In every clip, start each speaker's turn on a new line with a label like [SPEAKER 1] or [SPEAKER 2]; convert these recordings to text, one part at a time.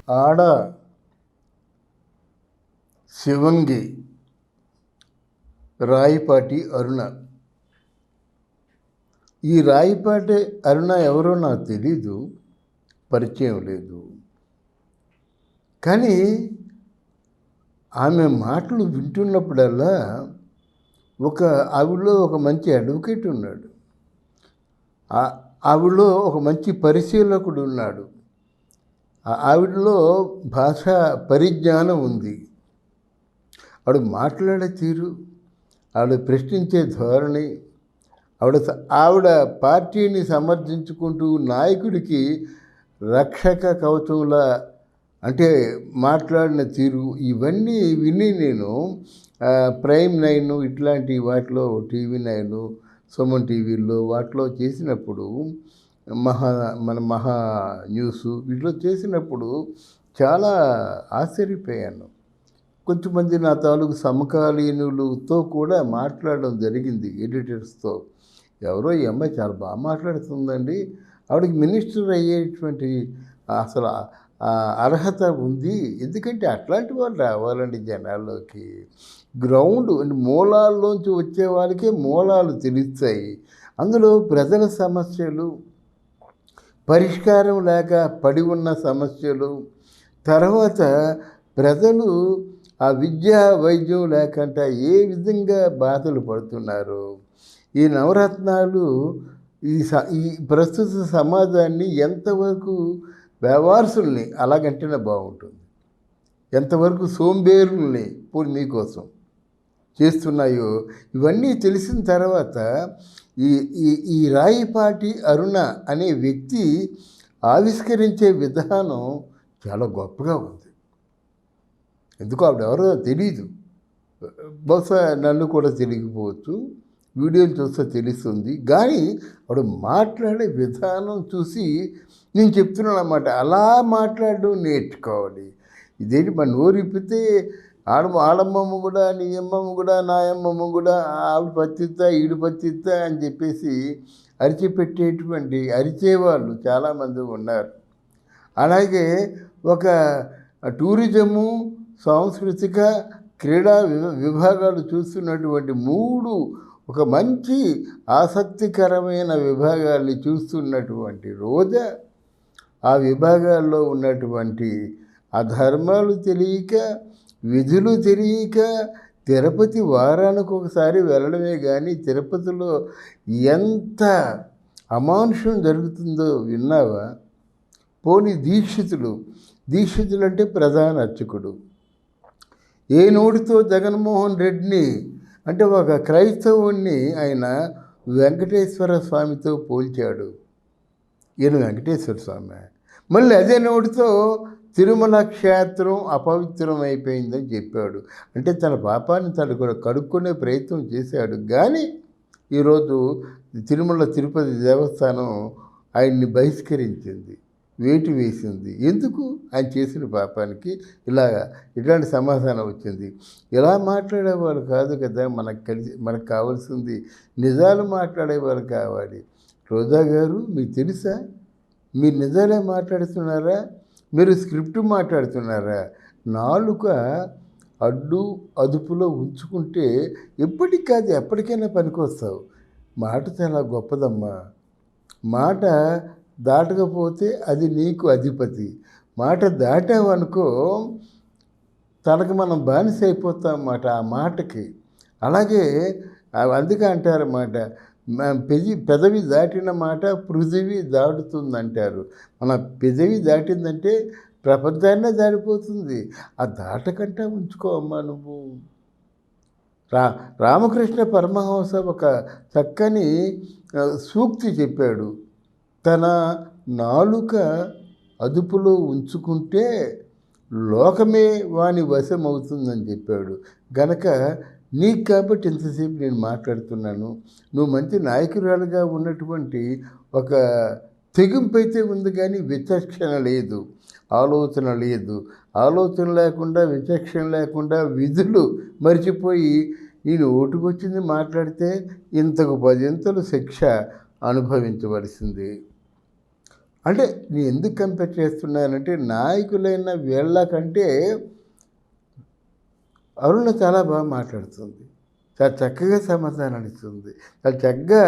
[SPEAKER 1] ఆడ శివంగి రాయిపాటి అరుణ. ఈ రాయిపాటి అరుణ ఎవరో నాకు తెలీదు, పరిచయం లేదు. కానీ ఆమె మాటలు వింటున్నప్పుడల్లా ఆవిడలో ఒక మంచి అడ్వకేట్ ఉన్నాడు, ఆవిడలో ఒక మంచి పరిశీలకుడు ఉన్నాడు, ఆవిడలో భాషా పరిజ్ఞానం ఉంది. ఆవిడ మాట్లాడే తీరు, ఆవిడ ప్రశ్నించే ధోరణి, ఆవిడ పార్టీని సమర్థించుకుంటూ నాయకుడికి రక్షక కవచంలా అంటే మాట్లాడిన తీరు, ఇవన్నీ విని నేను ప్రైమ్ 9 ఇట్లాంటి వాటిలో, టీవీ 9, సుమన్ టీవీలో వాటిలో చేసినప్పుడు, మహా న్యూస్ వీటిలో చేసినప్పుడు చాలా ఆశ్చర్యపోయాను. కొంతమంది నా తాలూకు సమకాలీనులతో కూడా మాట్లాడడం జరిగింది, ఎడిటర్స్తో. ఎవరో ఈ అమ్మాయి చాలా బాగా మాట్లాడుతుందండి, ఆవిడకి మినిస్టర్ అయ్యేటువంటి అసలు అర్హత ఉంది, ఎందుకంటే అట్లాంటి వాళ్ళు రావాలండి జనాల్లోకి. గ్రౌండ్ మూలాల్లోంచి వచ్చే వాళ్ళకే మూలాలు తెలుస్తాయి. అందులో ప్రజల సమస్యలు, పరిష్కారం లేక పడి ఉన్న సమస్యలు, తర్వాత ప్రజలు ఆ విద్యా వైద్యం లేకుండా ఏ విధంగా బాధలు పడుతున్నారు, ఈ నవరత్నాలు ఈ ప్రస్తుత సమాజాన్ని ఎంతవరకు వ్యవహారసుల్ని అలాగంటేనే బాగుంటుంది, ఎంతవరకు సోంబేరుల్ని పోయి మీకోసం చేస్తున్నాయో ఇవన్నీ తెలిసిన తర్వాత ఈ రాయిపాటి అరుణ అనే వ్యక్తి ఆవిష్కరించే విధానం చాలా గొప్పగా ఉంది. ఎందుకు ఆవిడెవరో తెలీదు, బహుశా నన్ను కూడా తెలియకపోవచ్చు, వీడియోలు చూస్తే తెలుస్తుంది. కానీ ఆవిడ మాట్లాడే విధానం చూసి నేను చెప్తున్నాను అన్నమాట, అలా మాట్లాడడం నేర్చుకోవాలి. ఇదేంటి మన నోరిప్పితే ఆడమ్మమ్మ కూడా, నీ అమ్మమ్మ కూడా, నా అమ్మమ్మ కూడా, ఆవిడ పచ్చిత్తా ఈడు పచ్చిత్తా అని చెప్పేసి అరిచిపెట్టేటువంటి అరిచేవాళ్ళు చాలామంది ఉన్నారు. అలాగే ఒక టూరిజము, సాంస్కృతిక, క్రీడా విభాగాలు చూస్తున్నటువంటి 3 ఒక మంచి ఆసక్తికరమైన విభాగాల్ని చూస్తున్నటువంటి రోజా ఆ విభాగాల్లో ఉన్నటువంటి అధర్మాలు తెలియక, విధులు తెలియక, తిరుపతి వారానికి ఒకసారి వెళ్ళడమే కానీ తిరుపతిలో ఎంత అమానుషం జరుగుతుందో విన్నావా? పోనీ దీక్షితులు అంటే ప్రధాన అర్చకుడు, ఏ నోటితో జగన్మోహన్ రెడ్డిని అంటే ఒక క్రైస్తవుణ్ణి ఆయన వెంకటేశ్వర స్వామితో పోల్చాడు. ఈయన వెంకటేశ్వర స్వామి. మళ్ళీ అదే నోటితో తిరుమల క్షేత్రం అపవిత్రం అయిపోయిందని చెప్పాడు. అంటే తన పాపాన్ని తను కూడా కడుక్కునే ప్రయత్నం చేశాడు. కానీ ఈరోజు తిరుపతి దేవస్థానం ఆయన్ని బహిష్కరించింది, వేటు వేసింది. ఎందుకు? ఆయన చేసిన పాపానికి ఇలాంటి సమాధానం వచ్చింది. ఇలా మాట్లాడేవాళ్ళు కాదు కదా మనకు కావాల్సింది, నిజాలు మాట్లాడేవాళ్ళు కావాలి. రోజా గారు, మీకు తెలుసా, మీరు నిజాలే మాట్లాడుతున్నారా, మీరు స్క్రిప్ట్ మాట్లాడుతున్నారా? నాలుక అదుపులో ఉంచుకుంటే ఎప్పటికి కాదు ఎప్పటికైనా పనికొస్తావు. మాట చాలా గొప్పదమ్మా. మాట దాటకపోతే అది నీకు అధిపతి. మాట దాటావనుకో తనకు మనం బానిస అయిపోతాం అన్నమాట ఆ మాటకి. అలాగే అందుకే అంటారన్నమాట, పెదవి దాటిన మాట పృథివీ దాటుతుందంటారు. మన పెదవి దాటిందంటే ప్రపంచాన్నే దాటిపోతుంది. ఆ దాటకంటే ఉంచుకో అమ్మా నువ్వు. రామకృష్ణ పరమహంస ఒక చక్కని సూక్తి చెప్పాడు, తన నాలుక అదుపులో ఉంచుకుంటే లోకమే వాని వశం అవుతుందని చెప్పాడు. గనక నీకు కాబట్టి ఇంతసేపు నేను మాట్లాడుతున్నాను. నువ్వు మంచి నాయకురాలుగా ఉన్నటువంటి ఒక తెగింపు అయితే ఉంది, కానీ విచక్షణ లేదు, ఆలోచన లేదు. ఆలోచన లేకుండా, విచక్షణ లేకుండా, విధులు మర్చిపోయి నేను ఓటుకొచ్చింది మాట్లాడితే ఇంతకు 10 ఇంతలు శిక్ష అనుభవించవలసింది. అంటే నేను ఎందుకు కంపేర్ చేస్తున్నానంటే నాయకులైన వీళ్ళకంటే అరుణ చాలా బాగా మాట్లాడుతుంది, చాలా చక్కగా సమాధానాలు ఇస్తుంది, చాలా చక్కగా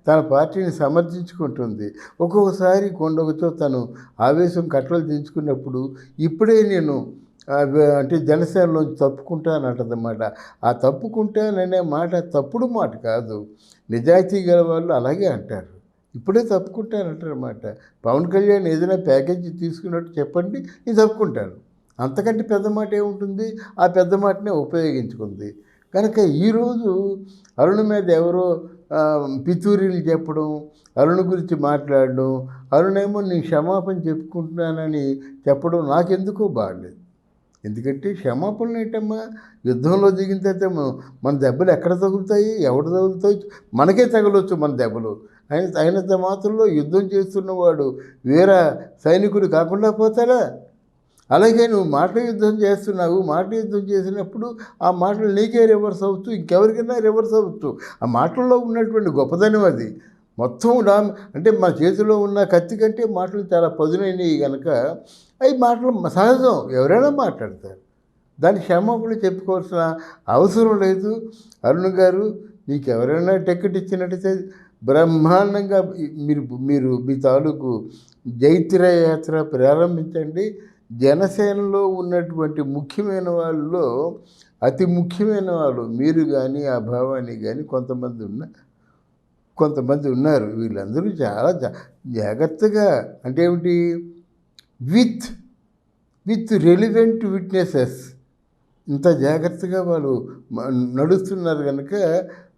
[SPEAKER 1] తన పార్టీని సమర్థించుకుంటుంది. ఒక్కొక్కసారి కొండొకతో తను ఆవేశం కట్టలు దించుకున్నప్పుడు ఇప్పుడే నేను అంటే జనసేనలోంచి తప్పుకుంటానంటదన్నమాట. ఆ తప్పుకుంటాననే మాట తప్పుడు మాట కాదు. నిజాయితీ గల వాళ్ళు అలాగే అంటారు. ఇప్పుడే తప్పుకుంటానంటారన్నమాట. పవన్ కళ్యాణ్ ఏదైనా ప్యాకేజీ తీసుకున్నట్టు చెప్పండి, నేను తప్పుకుంటాను. అంతకంటే పెద్ద మాట ఏముంటుంది? ఆ పెద్ద మాటనే ఉపయోగించుకుంది. కనుక ఈరోజు అరుణ్ మీద ఎవరో పితూరీలు చెప్పడం, అరుణ్ గురించి మాట్లాడడం, అరుణేమో నేను క్షమాపణ చెప్పుకుంటున్నానని చెప్పడం నాకెందుకో బాగలేదు. ఎందుకంటే క్షమాపణలు ఏంటమ్మా? యుద్ధంలో దిగిన తర్వాత మన దెబ్బలు ఎక్కడ తగులుతాయి, ఎవడు తగులుతాయి? మనకే తగలొచ్చు మన దెబ్బలు. అయినంత మాత్రంలో యుద్ధం చేస్తున్నవాడు వేరే సైనికుడు కాకుండా పోతారా? అలాగే నువ్వు మాటల యుద్ధం చేస్తున్నావు. మాటల యుద్ధం చేసినప్పుడు ఆ మాటలు నీకే రివర్స్ అవ్వచ్చు, ఇంకెవరికైనా రివర్స్ అవ్వచ్చు. ఆ మాటల్లో ఉన్నటువంటి గొప్పదనం అది. మొత్తం అంటే మా చేతిలో ఉన్న కత్తి కంటే మాటలు చాలా పదునైనవి కనుక అవి మాటలు సహజం, ఎవరైనా మాట్లాడతారు. దాని క్షమాపణ చెప్పుకోవాల్సిన అవసరం లేదు. అరుణ్ గారు, మీకు ఎవరైనా టికెట్ ఇచ్చినట్టయితే బ్రహ్మాండంగా మీరు మీరు మీ తాలూకు జైత్రయాత్ర ప్రారంభించండి. జనసేనలో ఉన్నటువంటి ముఖ్యమైన వాళ్ళలో అతి ముఖ్యమైన వాళ్ళు మీరు కానీ, ఆ భావాన్ని కానీ కొంతమంది ఉన్నారు. వీళ్ళందరూ చాలా జాగ్రత్తగా, అంటే ఏమిటి, విత్ రెలివెంట్ విట్నెసెస్ ఇంత జాగ్రత్తగా వాళ్ళు నడుస్తున్నారు కనుక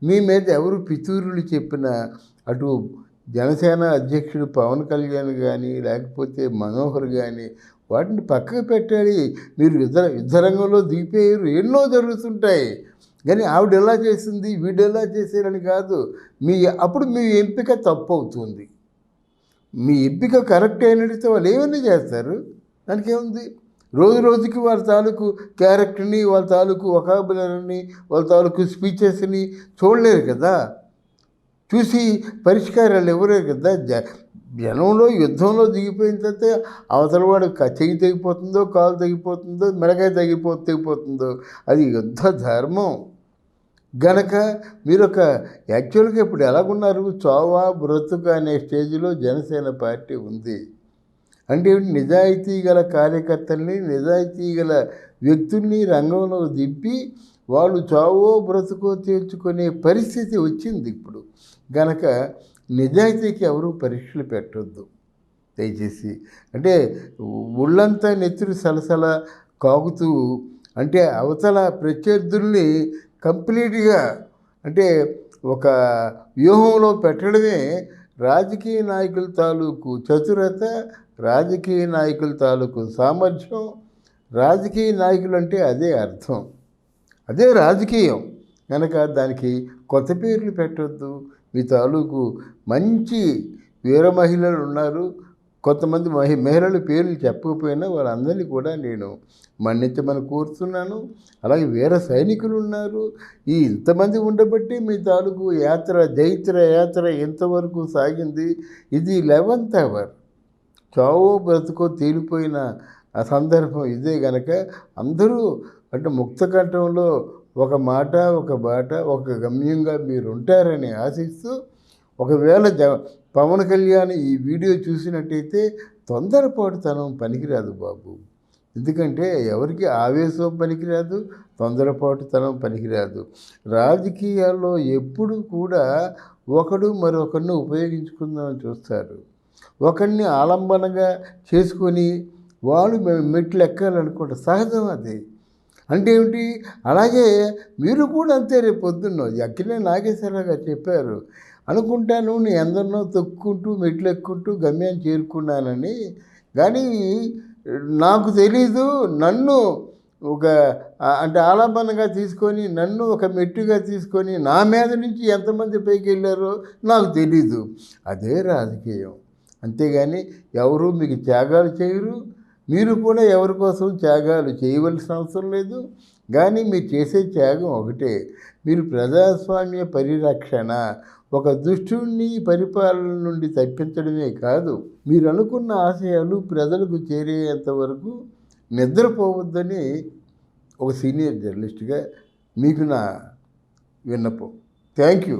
[SPEAKER 1] మీ మీద ఎవరు పితూరులు చెప్పినా, అటు జనసేన అధ్యక్షుడు పవన్ కళ్యాణ్ కానీ, లేకపోతే మనోహర్ కానీ, వాటిని పక్కకు పెట్టాలి. మీరు యుద్ధరంగంలో దిగిపోయారు, ఎన్నో జరుగుతుంటాయి. కానీ ఆవిడ ఎలా చేసింది, వీడు ఎలా చేశారని కాదు. అప్పుడు మీ ఎంపిక తప్పు అవుతుంది. మీ ఎంపిక కరెక్ట్ అయినట్టు వాళ్ళు ఏమైనా చేస్తారు, దానికి ఏముంది? రోజు రోజుకి వాళ్ళ తాలూకు క్యారెక్టర్ని, వాళ్ళ తాలూకు వొకాబులరీని, వాళ్ళ తాలూకు స్పీచెస్ని చూడలేరు కదా, చూసి పరిష్కారాలు ఎవరేరు కదా. జనంలో యుద్ధంలో దిగిపోయిన తర్వాత అవతల వాడు చెయ్యి తెగిపోతుందో, కాలు తెగిపోతుందో, మెడకాయ తెగిపోతుందో, అది యుద్ధ ధర్మం గనక మీరు యాక్చువల్గా ఇప్పుడు ఎలాగున్నారు, చావా బ్రతుక అనే స్టేజ్లో జనసేన పార్టీ ఉంది. అంటే నిజాయితీ గల కార్యకర్తల్ని, నిజాయితీ గల వ్యక్తుల్ని రంగంలో దింపి వాళ్ళు చావో బ్రతుకో తీర్చుకునే పరిస్థితి వచ్చింది ఇప్పుడు. గనక నిజాయితీకి ఎవరూ పరీక్షలు పెట్టొద్దు దయచేసి. అంటే ఒళ్ళంతా నెత్తురు సలసల కాగుతూ, అంటే అవతల ప్రత్యర్థుల్ని కంప్లీట్గా అంటే ఒక వ్యూహంలో పెట్టడమే రాజకీయ నాయకుల తాలూకు చతురత, రాజకీయ నాయకుల తాలూకు సామర్థ్యం. రాజకీయ నాయకులు అంటే అదే అర్థం, అదే రాజకీయం. కనుక దానికి కొత్త పేర్లు పెట్టొద్దు. మీ తాలూకు మంచి వీర మహిళలు ఉన్నారు. కొంతమంది మహిళల పేర్లు చెప్పకపోయినా వాళ్ళందరినీ కూడా నేను మన్నించమని కోరుతున్నాను. అలాగే వీర సైనికులు ఉన్నారు. ఇంతమంది ఉండబట్టి మీ తాలూకు జైత్ర యాత్ర ఇంతవరకు సాగింది. ఇది 11th అవర్, చావో బ్రతుకో తేలిపోయిన ఆ సందర్భం ఇదే. గనక అందరూ అంటే ముక్తకంఠంలో ఒక మాట, ఒక బాట, ఒక గమ్యంగా మీరు ఉంటారని ఆశిస్తూ, ఒకవేళ పవన్ కళ్యాణ్ ఈ వీడియో చూసినట్టయితే తొందరపాటుతనం పనికిరాదు బాబు. ఎందుకంటే ఎవరికి ఆవేశం పనికిరాదు, తొందరపాటుతనం పనికిరాదు. రాజకీయాల్లో ఎప్పుడు కూడా ఒకడు మరొకరిని ఉపయోగించుకుందామని చూస్తారు. ఒకరిని ఆలంబనగా చేసుకొని వాళ్ళు మెట్లు ఎక్కాలనుకుంటారు, సహజం అది. అంటే ఏమిటి? అలాగే మీరు కూడా అంతే. రేపు పొద్దున్న అక్కినే నాగేశ్వరరావు గారు చెప్పారు అనుకుంటాను, నేను ఎందరినో తొక్కుంటూ మెట్లు ఎక్కుంటూ గమ్యాన్ని చేరుకున్నానని. కానీ నాకు తెలీదు, నన్ను అంటే ఆలంబనగా తీసుకొని, నన్ను ఒక మెట్టుగా తీసుకొని నా మీద నుంచి ఎంతమంది పైకి వెళ్ళారో నాకు తెలీదు. అదే రాజకీయం. అంతేగాని ఎవరు మీకు త్యాగాలు చేయరు, మీరు కూడా ఎవరి కోసం త్యాగాలు చేయవలసిన అవసరం లేదు. కానీ మీరు చేసే త్యాగం ఒకటే. మీరు ప్రజాస్వామ్య పరిరక్షణ, ఒక దుష్టుడిని పరిపాలన నుండి తప్పించడమే కాదు, మీరు అనుకున్న ఆశయాలు ప్రజలకు చేరేంత వరకు నిద్రపోవద్దని ఒక సీనియర్ జర్నలిస్ట్గా మీకు నా విన్నపం. Thank you.